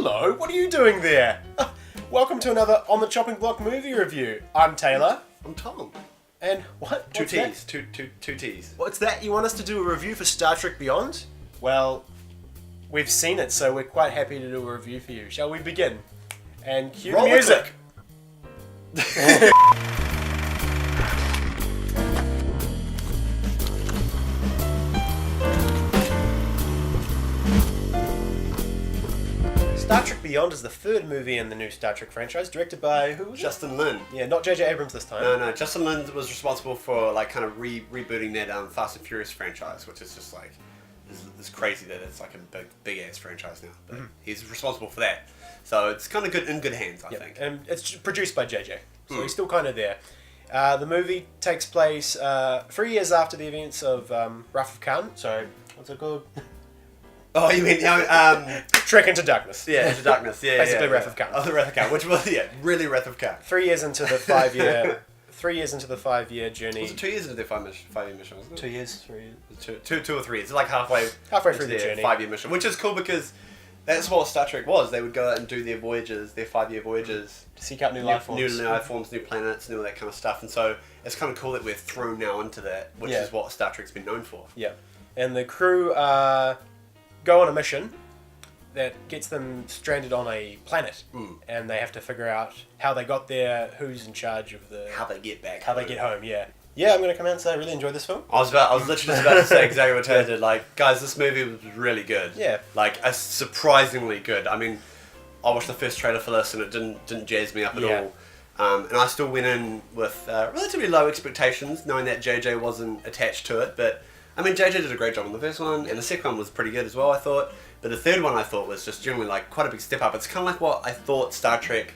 Hello, what are you doing there? Welcome to another On the Chopping Block movie review. I'm Taylor. I'm Tom. And what? Two What's T's. that? Two T's. What's that? You want us to do a review for Star Trek Beyond? Well, we've seen it, so we're quite happy to do a review for you. Shall we begin? And cue the Roll the music. Star Trek Beyond is the third movie in the new Star Trek franchise, directed by who was it? Justin Lin. Yeah, not J.J. Abrams this time. No. Justin Lin was responsible for like kind of rebooting that Fast and Furious franchise, which is just like it's crazy that it's like a big ass franchise now. But he's responsible for that, so it's kind of good in good hands, I think. And it's produced by J.J., so he's still kind of there. The movie takes place 3 years after the events of Wrath of Khan. Sorry, what's it called? Oh, you mean Trek into Darkness. Yeah, Into Darkness. Yeah, Basically yeah, Wrath of Khan. Oh, the Wrath of Khan, which was really Wrath of Khan. 3 years into the 5 year. 3 years into the 5 year journey. Was it 2 years into their 5 year mission? Wasn't it? 2 years, 3 years. Two or 3 years. It's like halfway Through the journey. 5 year mission, which is cool because that's what Star Trek was. They would go out and do their voyages, their 5 year voyages, To seek out new life forms. new life forms, new planets, and all that kind of stuff. And so it's kind of cool that we're thrown now into that, which is what Star Trek's been known for. Yeah, and the crew go on a mission that gets them stranded on a planet, and they have to figure out how they got there, who's in charge of How they get back. how they get home. Yeah, I'm going to come out and say I really enjoyed this film. I was literally just about to say exactly what Taylor did. Like, guys, this movie was really good. Yeah. Like, surprisingly good. I mean, I watched the first trailer for this and it didn't jazz me up at all. And I still went in with relatively low expectations, knowing that JJ wasn't attached to it. But, I mean, JJ did a great job on the first one, and the second one was pretty good as well, I thought. But the third one I thought was just generally like quite a big step up. It's kind of like what I thought Star Trek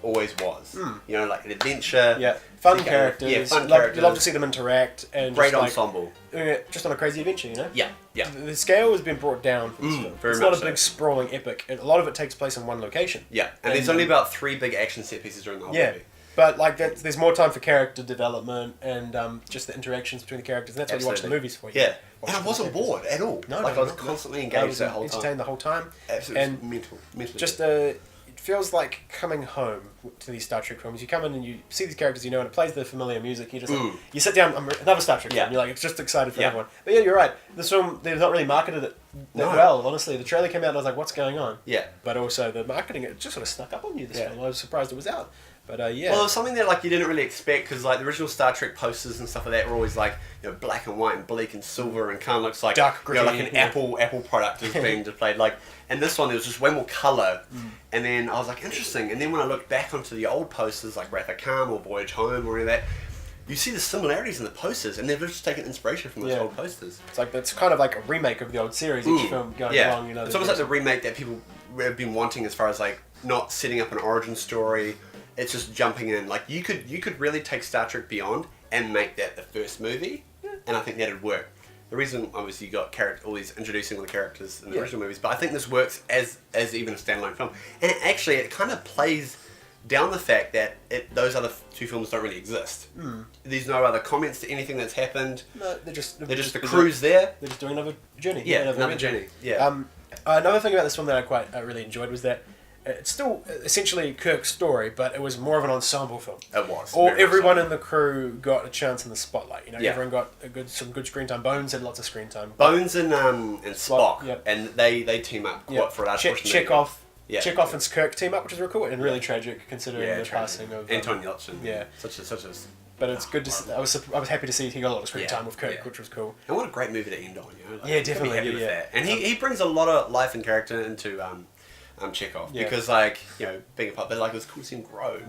always was. You know, like an adventure. Yeah, fun characters. Yeah, fun characters. characters. You love to see them interact and Great just, ensemble. just on a crazy adventure, you know. Yeah. The scale has been brought down for this film. very it's not much a big so. sprawling epic. A lot of it takes place in one location. Yeah, and there's only about 3 big action set pieces during the whole movie. But like there's more time for character development and just the interactions between the characters. And that's what you watch the movies for. Yeah, and I wasn't bored at all. No, I was constantly engaged I was that whole time. entertained the whole time. Absolutely and mentally. Just it feels like coming home to these Star Trek films. You come in and you see these characters, you know, and it plays the familiar music. You just you sit down, another Star Trek film. You're like, it's just excited for everyone. But yeah, you're right. This film, they've not really marketed it that well. Honestly, the trailer came out and I was like, what's going on? Yeah. But also the marketing, it just sort of snuck up on you. This film, I was surprised it was out. But yeah. Well, it was something that like you didn't really expect because like the original Star Trek posters and stuff like that were always like black and white and bleak and silver and kind of looks like dark green, like an Apple product is being displayed. Like, and this one there was just way more color. And then I was like, interesting. And then when I looked back onto the old posters like Wrath of Khan or Voyage Home or any of that, you see the similarities in the posters, and they've just taken inspiration from those old posters. It's like it's kind of like a remake of the old series. Each film going along, you know. It's almost like the remake that people have been wanting, as far as like not setting up an origin story. It's just jumping in. Like you could really take Star Trek Beyond and make that the first movie, and I think that'd work. The reason, obviously, you got all these introducing all the characters in the original movies, but I think this works as even a standalone film, and it kind of plays down the fact that those other 2 films don't really exist. There's no other comments to anything that's happened. No, they're just the crew's there. They're just doing another journey. Yeah, another journey. Yeah. Another thing about this film that I really enjoyed was that it's still essentially Kirk's story, but it was more of an ensemble film. It was. Everyone in the crew got a chance in the spotlight. You know, everyone got some good screen time. Bones had lots of screen time. Bones and Spock, and they team up for a large portion. Chekhov and Kirk team up, which is really cool and really tragic considering the passing of Anton Yelchin. Yeah, such as. But it's good to see. I was happy to see he got a lot of screen time with Kirk, which was cool. And what a great movie to end on, you know. Like, definitely. Happy with that. And he brings a lot of life and character into Chekhov because like being a puppet, like it was cool to see him grow.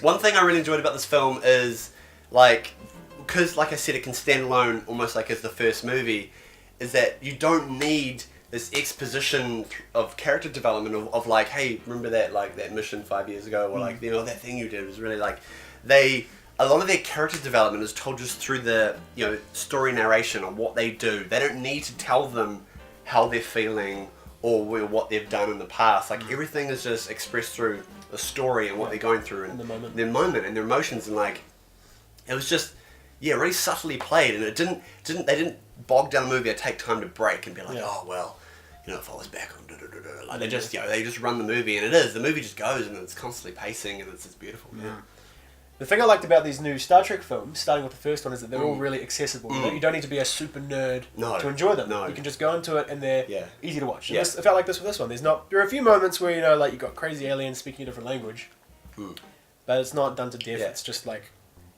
One thing I really enjoyed about this film is like because like I said, it can stand alone almost like as the first movie. Is that you don't need this exposition of character development of like, hey, remember that mission 5 years ago, or like that thing you did was really like a lot of their character development is told just through the story narration on what they do. They don't need to tell them how they're feeling or what they've done in the past. Like everything is just expressed through the story and what they're going through and their moment and their emotions, and like it was just really subtly played, and they didn't bog down the movie or take time to break and be like, oh well, it falls back on like they just they just run the movie, and the movie just goes, and it's constantly pacing, and it's beautiful. Yeah. The thing I liked about these new Star Trek films, starting with the first one, is that they're all really accessible. You don't need to be a super nerd to enjoy them. No. You can just go into it and they're easy to watch. Yeah. It felt like this with this one. There are a few moments where, like, you've got crazy aliens speaking a different language, but it's not done to death. Yeah. It's just like...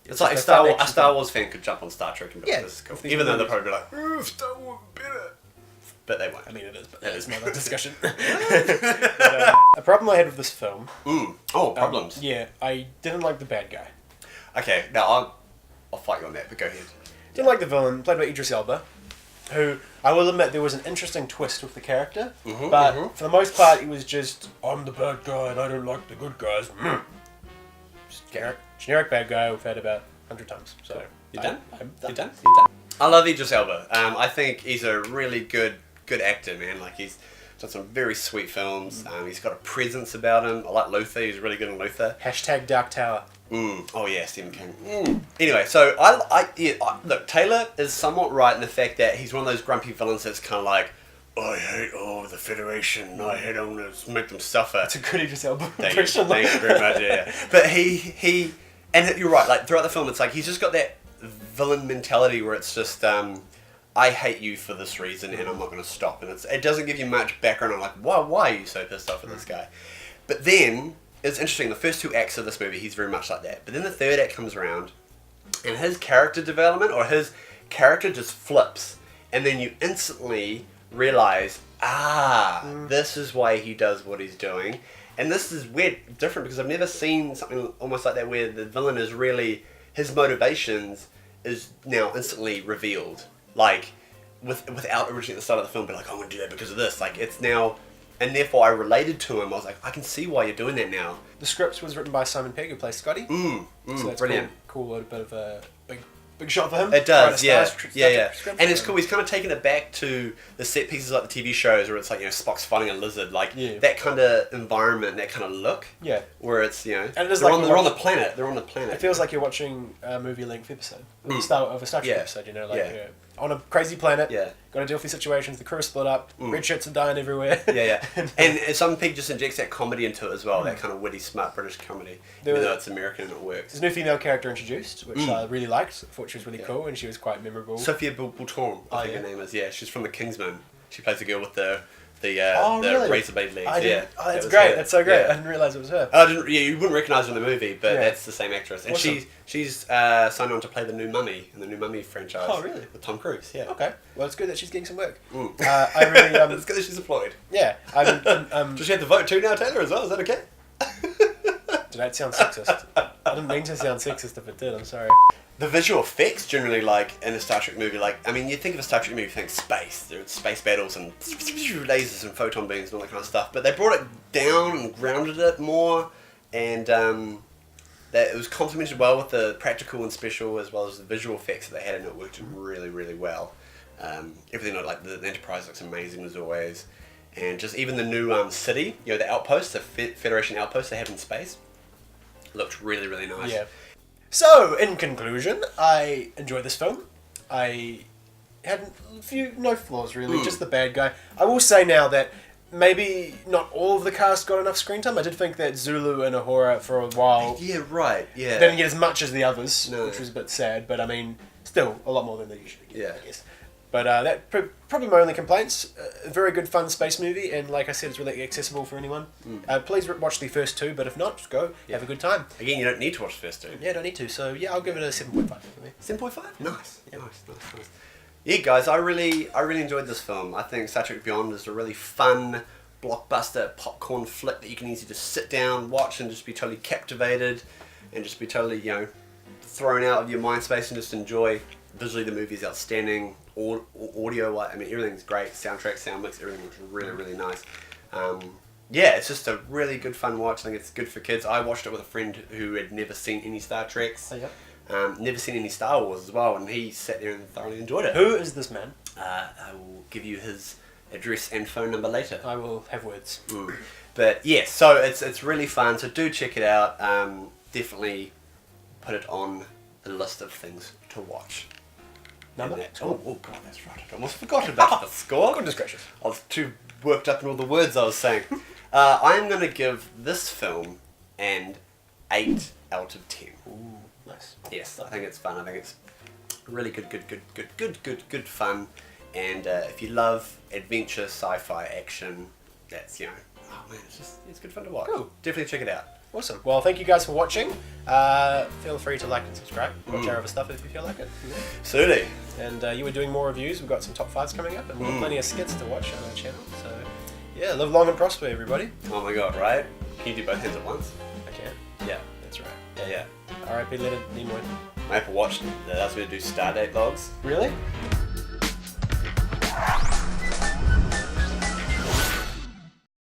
It's like a Star Wars fan could jump on Star Trek and be like, this is cool. Even though they'll probably be like, Star Wars better. But they won't. I mean, it is, but that's another discussion. A problem I had with this film... problems. I didn't like the bad guy. Okay, now I'll fight you on that, but go ahead. Didn't like the villain, played by Idris Elba, who, I will admit, there was an interesting twist with the character, but for the most part, he was just, I'm the bad guy and I don't like the good guys. Just generic bad guy we've had about 100 times. So You're done? You're done? I love Idris Elba. I think he's a really good actor, man. Like, he's done some very sweet films. He's got a presence about him. I like Luther. He's really good in Luther. # Dark Tower. Oh yeah, Stephen King. Anyway, so look, Taylor is somewhat right in the fact that he's one of those grumpy villains that's kind of like, I hate all the Federation. I hate them. Let's make them suffer. It's a good Idris Elba impression. Thank you very much. Yeah. But he, and you're right. Like throughout the film, it's like he's just got that villain mentality where it's just, I hate you for this reason, and I'm not going to stop. And it doesn't give you much background on like why are you so pissed off at this guy. But then it's interesting. The first 2 acts of this movie, he's very much like that. But then the third act comes around, and his character development or his character just flips, and then you instantly realize, this is why he does what he's doing. And this is weird, different, because I've never seen something almost like that where the villain is really, his motivations is now instantly revealed. Like, without originally at the start of the film being like, I'm going to do that because of this. Like, it's now, and therefore I related to him. I was like, I can see why you're doing that now. The script was written by Simon Pegg, who plays Scotty. So that's brilliant. Cool little bit of a big shot for him. It does, yeah. Script. And it's cool. He's kind of taken it back to the set pieces like the TV shows where it's like, Spock's fighting a lizard. Like, that kind of environment, that kind of look. Yeah. Where it's, and it is they're on the planet. They're on the planet. It feels like you're watching a movie-length episode. The start of a Star Trek episode, on a crazy planet, got to deal with these situations, the crew split up, red shirts are dying everywhere. And Simon Pegg just injects that comedy into it as well, that kind of witty, smart British comedy, even though it's American and it works. There's a new female character introduced, which I really liked. I thought she was really cool, and she was quite memorable. Sophia Boulton, I think her name is. Yeah, she's from The Kingsman. She plays the girl with the razor blade legs. Oh, that's great. That's so great. I didn't realise it was her. You wouldn't recognise her in the movie, but that's the same actress. And awesome. She's signed on to play the new Mummy in the new Mummy franchise. Oh, really? With Tom Cruise, yeah. Okay. Well, it's good that she's getting some work. I really... it's good that she's employed. Yeah. Does she have to vote too now, Taylor, as well? Is that okay? Did that sound sexist? I didn't mean to sound sexist if it did, I'm sorry. The visual effects generally, like, in a Star Trek movie, like, I mean, you think of a Star Trek movie, you think space. There's space battles and lasers and photon beams and all that kind of stuff. But they brought it down and grounded it more, and that it was complemented well with the practical and special as well as the visual effects that they had, and it worked really, really well. Everything, like, the Enterprise looks amazing as always. And just even the new city, the outpost, the Federation outpost they have in space, looked really, really nice. Yeah. So, in conclusion, I enjoyed this film. I had no flaws really, just the bad guy. I will say now that maybe not all of the cast got enough screen time. I did think that Zulu and Uhura for a while... Yeah, right, yeah. Didn't get as much as the others, which was a bit sad, but I mean, still a lot more than they usually get, I guess. But that probably my only complaints. A very good, fun space movie, and like I said, it's really accessible for anyone. Please watch the first 2, but if not, just go have a good time. Again, you don't need to watch the first 2. Yeah, don't need to. So yeah, I'll give it a 7.5 for me. 7.5? Nice. Yep. Nice. Yeah, guys, I really enjoyed this film. I think Star Trek Beyond is a really fun, blockbuster popcorn flick that you can easily just sit down, watch, and just be totally captivated, and just be totally thrown out of your mind space and just enjoy. Visually, the movie's outstanding. Audio, I mean, everything's great. Soundtrack, sound mix, everything looks really, really nice. It's just a really good fun watch. I think it's good for kids. I watched it with a friend who had never seen any Star Treks. Never seen any Star Wars as well, and he sat there and thoroughly enjoyed it. Who is this man? I will give you his address and phone number later. I will have words. But yeah, so it's really fun, so do check it out. Definitely put it on the list of things to watch. Number? Oh god, that's right. I almost forgot about the score. Goodness gracious. I was too worked up in all the words I was saying. I'm going to give this film an 8 out of 10. Ooh, nice. Yes, I think it's fun. I think it's really good fun. And if you love adventure, sci-fi, action, that's, you know, oh man, it's good fun to watch. Cool. Definitely check it out. Awesome. Well, thank you guys for watching. Feel free to like and subscribe. Watch our other stuff if you feel like it. Certainly. And you were doing more reviews. We've got some top 5s coming up, and we've got plenty of skits to watch on our channel. So, yeah, live long and prosper, everybody. Oh my god, right? Can you do both hands at once? I can. Yeah. That's right. Yeah. R.I.P. Leonard Nimoy. Maple watched. That's going to do Stardate logs. Really?